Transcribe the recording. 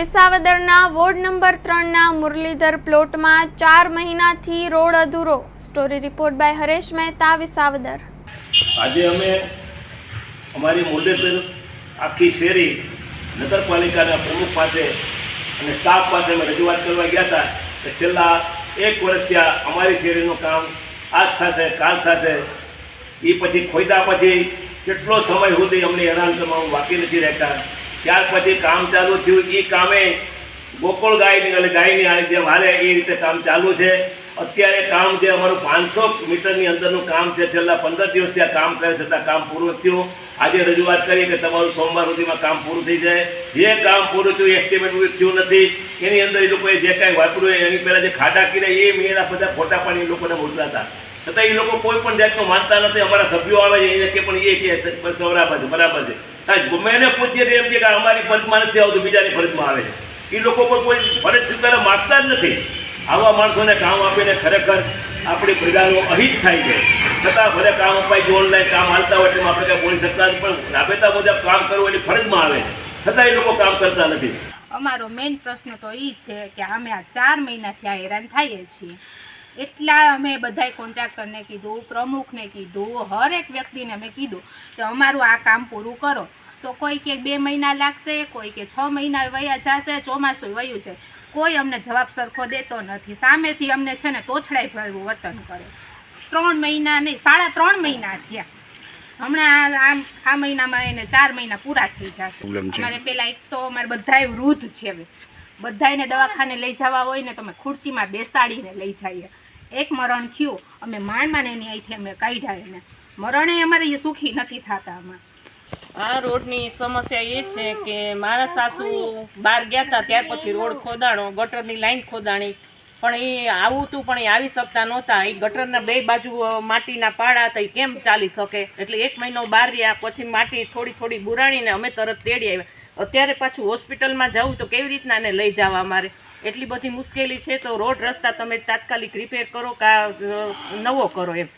વિસાવદરના ward number 3ના મુરલીધર પ્લોટમાં 4 મહિનાથી રોડ અધૂરો। Story report by Haresh Mehta, Visavadar. આજે અમે અમારી મુરલીધર આખી શેરી નગરપાલિકાના પ્રમુખ પાસે અને સ્ટાફ પાસે અમે રજૂઆત કરવા ગયા હતા કે છેલ્લા 1 વર્ષથી અમારી શેરીનું કામ આજ થશે કાલ થશે, એ પછી ખોદ્યા પછી કેટલો સમય સુધી અમને હેરાન કરવામાં બાકી નથી રહેતા। ત્યાર પછી કામ ચાલુ થયું, એ કામે ગોકુળ ગાયની અને ગાયની આ જે વાલે એ રીતે કામ ચાલુ છે। અત્યારે કામ જે અમારું 500 મીટરની અંદરનું કામ છે, છેલ્લા 15 દિવસથી આ કામ કરે છતાં કામ પૂરું થયું। આજે રજૂઆત કરી કે તમારું સોમવાર સુધીમાં કામ પૂરું થઈ જાય। જે કામ પૂરું થયું એસ્ટિમેટ થયું નથી, એની અંદર એ લોકોએ જે કાંઈ વાપર્યું એની પહેલાં જે ખાડા કર્યા એ મેળા બધા ફોટા પાડી એ લોકોને મોકલા હતા, છતાં એ લોકો કોઈ પણ જાતનું માનતા નથી। અમારા સભ્યો આવે છે એને કે પણ એ કે બરાબર છે ગમે એને પૂછીએ તો એમ કે અમારી ફરજમાં નથી આવતું, બીજાની ફરજમાં આવે છે। એ લોકો પર કોઈ ફરજ સ્વીકારવા માગતા જ નથી। આવા માણસોને કામ આપીને ખરેખર આપણી પ્રજાનું અહિત થાય છે, છતાં ભલે કામ અપાય છે, ઓનલાઈન કામ હાલતા હોય તેમાં આપણે કાંઈ બોલી શકતા નથી, પણ રાબેતા મુજબ કામ કરવું એની ફરજમાં આવે છે, છતાં એ લોકો કામ કરતા નથી। અમારો મેઇન પ્રશ્ન તો એ છે કે અમે આ 4 મહિનાથી આ હેરાન થઈએ છીએ। એટલા અમે બધાય કોન્ટ્રાક્ટરને કીધું, પ્રમુખને કીધું, હરેક વ્યક્તિને અમે કીધું કે અમારું આ કામ પૂરું કરો, તો કોઈ કે 2 મહિના લાગશે, કોઈ કે 6 મહિના વયા જશે, ચોમાસું વયું છે, કોઈ અમને જવાબ સરખો દેતો નથી। સામેથી અમને છે ને તોછડાઈ ભરવું વર્તન કરે। 3 મહિના નહીં, 3.5 મહિના થયા। હમણાં આ મહિનામાં એને 4 મહિના પૂરા થઈ જશે। અમારે પેલા એક તો અમારે બધાય વૃદ્ધ છે, હવે બધાને દવાખાને લઈ જવા હોય ને તો અમે ખુરચીમાં બેસાડીને લઈ જઈએ। એક મરણ થયું, અમે માંડ એની અહીંથી અમે કાઢ્યા એને, મરણે અમારે એ સુખી નથી થતા। આમાં આ રોડની સમસ્યા એ છે કે મારા સાસુ બહાર ગયા હતા ત્યાર પછી રોડ ખોદાણો, ગટરની લાઈન ખોદાણી, પણ એ આવું હતું પણ એ આવી શકતા નહોતા। એ ગટરના 2 બાજુ માટીના પાડા હતા, એ કેમ ચાલી શકે? એટલે 1 મહિનો બહાર રહ્યા, પછી માટી થોડી બુરાણીને અમે તરત તેડી આવ્યા। અત્યારે પાછું હોસ્પિટલમાં જવું તો કેવી રીતના એને લઈ જવા? અમારે એટલી બધી મુશ્કેલી છે, તો રોડ રસ્તા તમે તાત્કાલિક રિપેર કરો કે નવો કરો એમ।